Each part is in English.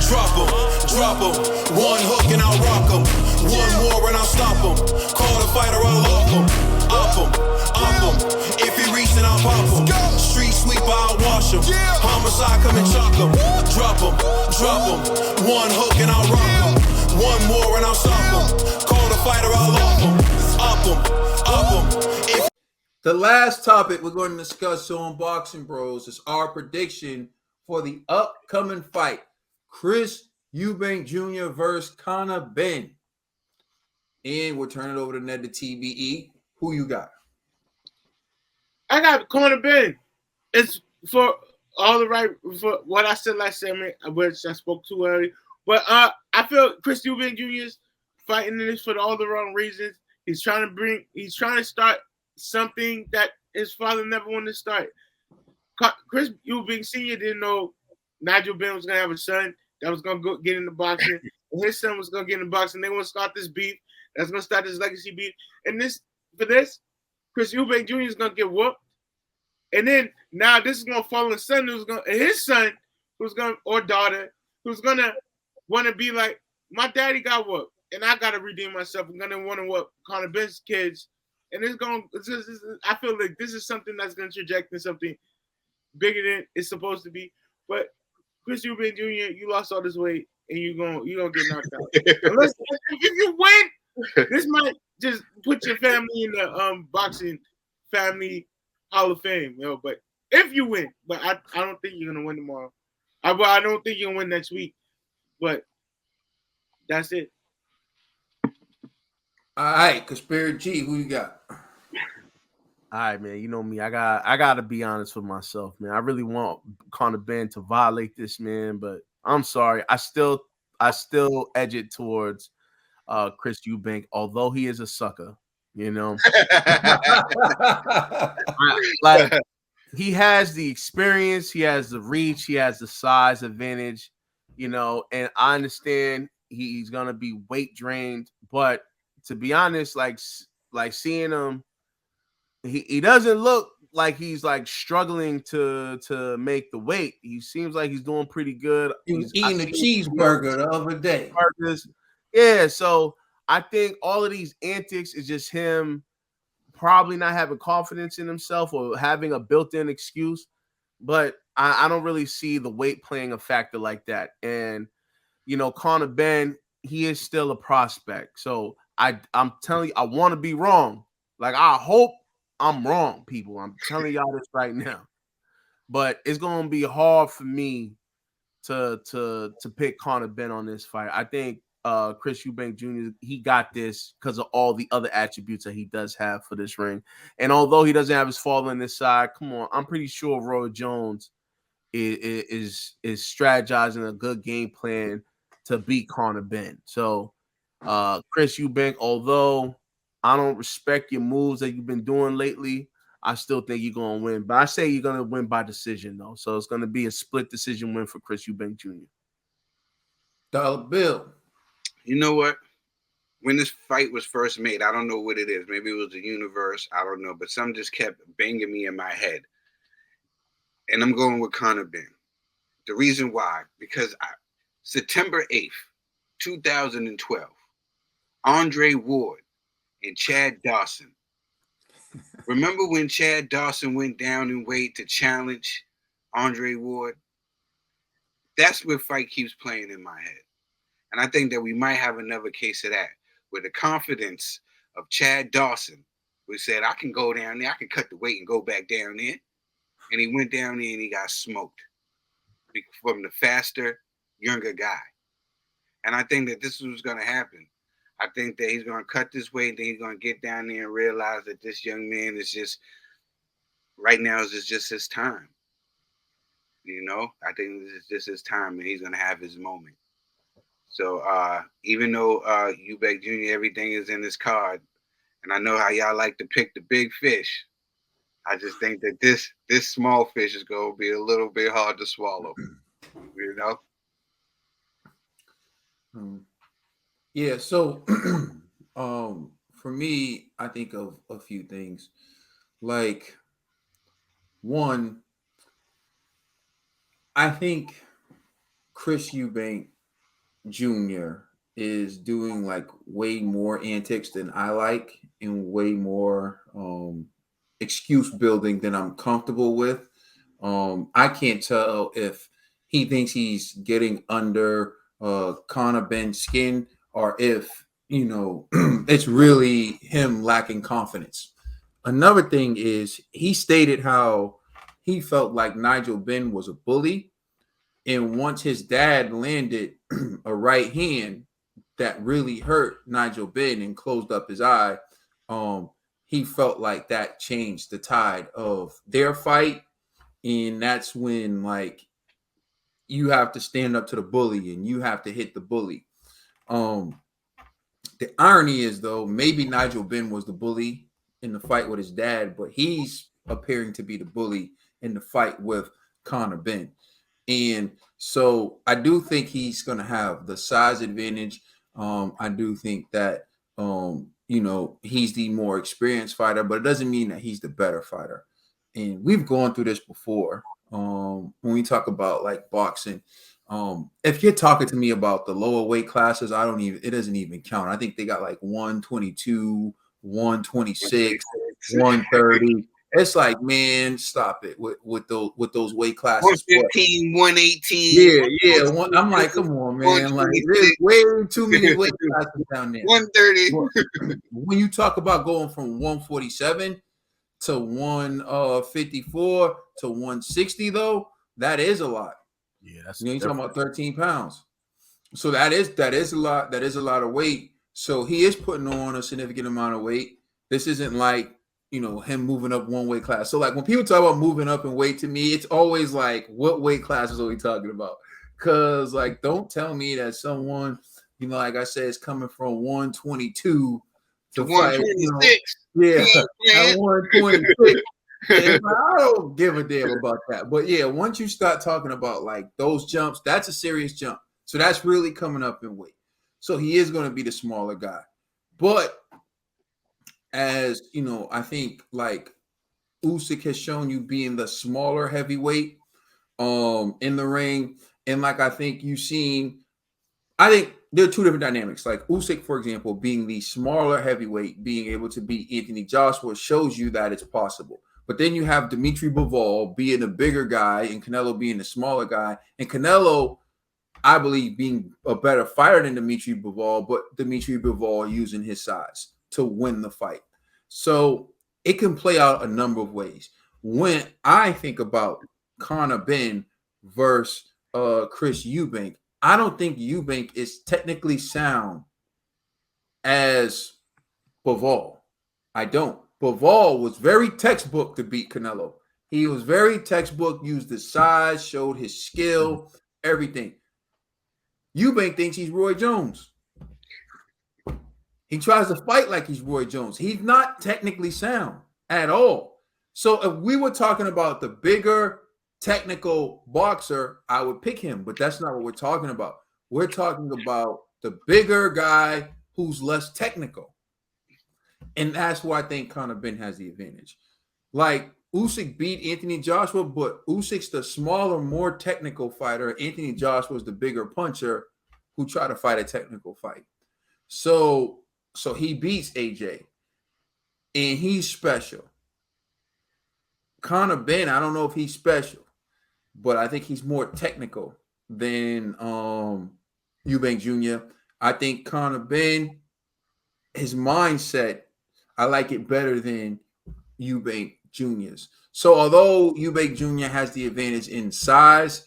Drop 'em. One hook and I'll rock 'em. One more and I'll stop 'em. Call the fighter, I'll lock 'em. Up 'em. If he reach, then I'll pop 'em. Street sweeper, I'll wash 'em. Homicide, come and chalk 'em. Drop 'em. One hook and I'll rock 'em. One more and I'll stop 'em. Call the fighter, I'll lock 'em. Up 'em. The last topic we're going to discuss on Boxing Bros is our prediction for the upcoming fight. Chris Eubank Jr. versus Conor Benn. And we'll turn it over to Ned, the TBE. Who you got? I got Conor Benn. It's for all the right, for what I said last segment, which I spoke too early. But I feel Chris Eubank Jr. is fighting this for all the wrong reasons. He's trying to start something that his father never wanted to start. Chris Eubank Sr. didn't know Nigel Benn was going to have a son that was going to get into boxing. And his son was going to get into boxing. They want to start this beef. That's going to start this legacy beef. And Chris Eubank Jr. is going to get whooped. And then now this is going to fall on his son, or daughter, who's going to want to be like, my daddy got whooped, and I got to redeem myself. I'm going to want to whoop Conor Benn's kids. And I feel like this is something that's going to traject into something bigger than it's supposed to be. But Chris Eubank Jr., you lost all this weight, and you're gonna get knocked out. Unless if you win, this might just put your family in the boxing family Hall of Fame, But if you win, but I don't think you're gonna win tomorrow. I don't think you're gonna win next week. But that's it. All right, Conspiracy G, who you got? All right, man. You know me. I gotta be honest with myself, man. I really want Conor Benn to violate this, man. But I'm sorry. I still edge it towards Chris Eubank, although he is a sucker. You know, like he has the experience, he has the reach, he has the size advantage. You know, and I understand he's gonna be weight drained, but to be honest, like seeing him. He doesn't look like he's like struggling to make the weight. He seems like he's doing pretty good. He was eating a cheeseburger the other day. Yeah, so I think all of these antics is just him probably not having confidence in himself or having a built-in excuse. But I don't really see the weight playing a factor like that. And you know, Conor Benn, he is still a prospect. So I'm telling you, I want to be wrong. Like I hope I'm wrong, people. I'm telling y'all this right now. But it's gonna be hard for me to pick Conor Benn on this fight. I think Chris Eubank Jr. he got this because of all the other attributes that he does have for this ring. And although he doesn't have his father on this side, come on, I'm pretty sure Roy Jones is strategizing a good game plan to beat Conor Benn. So Chris Eubank, although I don't respect your moves that you've been doing lately, I still think you're going to win. But I say you're going to win by decision, though. So it's going to be a split decision win for Chris Eubank Jr. Dollar Bill. You know what? When this fight was first made, I don't know what it is. Maybe it was the universe. I don't know. But something just kept banging me in my head. And I'm going with Conor Benn. The reason why, because September 8th, 2012, Andre Ward and Chad Dawson. Remember when Chad Dawson went down in weight to challenge Andre Ward? That's where fight keeps playing in my head. And I think that we might have another case of that, where the confidence of Chad Dawson, who said, I can go down there, I can cut the weight and go back down there. And he went down there and he got smoked from the faster, younger guy. And I think that this was going to happen. I think that he's going to cut this weight, then he's going to get down there and realize that this young man is just, right now is just his time. You know, I think this is just his time and he's going to have his moment. So even though Eubank Jr., everything is in his card, and I know how y'all like to pick the big fish, I just think that this small fish is going to be a little bit hard to swallow, you know? Yeah, so for me, I think of a few things. Like, one, I think Chris Eubank Jr. is doing like way more antics than I like and way more excuse building than I'm comfortable with. I can't tell if he thinks he's getting under Conor Benn's skin or if, it's really him lacking confidence. Another thing is he stated how he felt like Nigel Benn was a bully. And once his dad landed a right hand that really hurt Nigel Benn and closed up his eye, um, he felt like that changed the tide of their fight. And that's when, like, you have to stand up to the bully and you have to hit the bully. Um, the irony is, though, maybe Nigel Benn was the bully in the fight with his dad, but he's appearing to be the bully in the fight with Conor Benn. And so I do think he's going to have the size advantage. I do think that, he's the more experienced fighter, but it doesn't mean that he's the better fighter. And we've gone through this before when we talk about like boxing. If you're talking to me about the lower weight classes, it doesn't even count. I think they got like 122, 126, 130. It's like, man, stop it with those weight classes. 115, 118. Yeah. I'm like, come on, man. Like, there's way too many weight classes down there. 130. When you talk about going from 147 to 154 to 160, though, that is a lot. Yeah, that's you're talking about 13 pounds. So that is a lot. That is a lot of weight. So he is putting on a significant amount of weight. This isn't like, him moving up one weight class. So like when people talk about moving up in weight, to me, it's always like, what weight classes are we talking about? Because like, don't tell me that someone, like I said, is coming from 122 to 126. At 126. I don't give a damn about that. But yeah, once you start talking about like those jumps, that's a serious jump. So that's really coming up in weight. So he is going to be the smaller guy. But as I think like Usyk has shown you being the smaller heavyweight in the ring. And like I think I think there are two different dynamics. Like Usyk, for example, being the smaller heavyweight, being able to beat Anthony Joshua shows you that it's possible. But then you have Dimitri Bivol being the bigger guy and Canelo being the smaller guy. And Canelo, I believe, being a better fighter than Dimitri Bivol, but Dimitri Bivol using his size to win the fight. So it can play out a number of ways. When I think about Conor Benn versus Chris Eubank, I don't think Eubank is technically sound as Bivol. I don't. Bivol was very textbook to beat Canelo. He was very textbook, used his size, showed his skill, everything. Eubank thinks he's Roy Jones. He tries to fight like he's Roy Jones. He's not technically sound at all. So if we were talking about the bigger technical boxer, I would pick him, but that's not what we're talking about. We're talking about the bigger guy who's less technical. And that's why I think Conor Benn has the advantage. Like Usyk beat Anthony Joshua, but Usyk's the smaller, more technical fighter. Anthony Joshua's the bigger puncher who tried to fight a technical fight. So he beats AJ, and he's special. Conor Benn, I don't know if he's special, but I think he's more technical than Eubank Jr. I think Conor Benn, his mindset, I like it better than Eubank Jr.'s. So although Eubank Jr. has the advantage in size,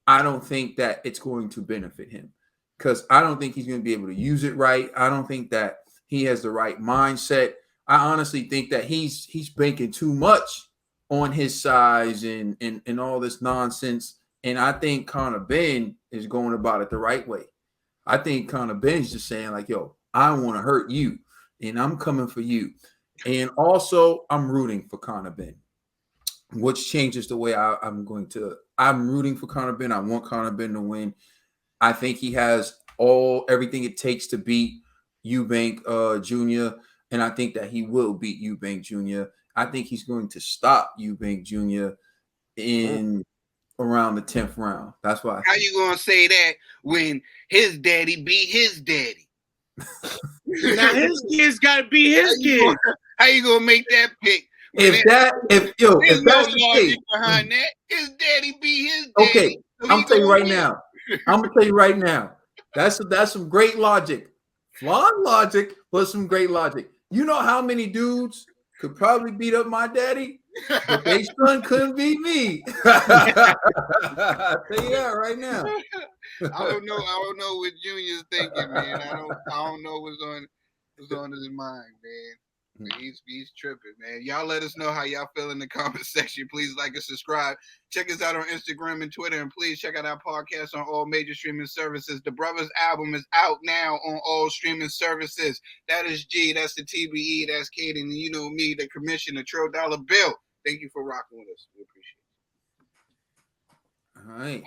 I don't think that it's going to benefit him because I don't think he's going to be able to use it right. I don't think that he has the right mindset. I honestly think that he's banking too much on his size and all this nonsense. And I think Conor Benn is going about it the right way. I think Conor Benn is just saying like, yo, I want to hurt you and I'm coming for you. And also I'm rooting for Conor Benn, which changes the way I'm rooting for Conor Benn. I want Conor Benn to win. I think he has everything it takes to beat Eubank Jr. And I think that he will beat Eubank Jr. I think he's going to stop Eubank Jr. in around the 10th round. That's why. How you gonna say that when his daddy beat his daddy? Now his kids gotta be his kids. How you gonna make that pick? If there's that's no the logic case, behind that. His daddy beat his daddy. okay, So I'm he tell you gonna right win. now. I'm gonna tell you right now. That's some great logic. Flawed logic, but some great logic. You know how many dudes could probably beat up my daddy, but their son couldn't beat me. I'll tell you that right now. I don't know what Junior's thinking, man. I don't know what's on his mind, man. But he's tripping, man. Y'all let us know how y'all feel in the comment section. Please like and subscribe. Check us out on Instagram and Twitter, and please check out our podcast on all major streaming services. The Brothers album is out now on all streaming services. That is G. That's the TBE. That's Katie, and you know me, the Commissioner, Trill Dollar Bill. Thank you for rocking with us. We appreciate it. All right.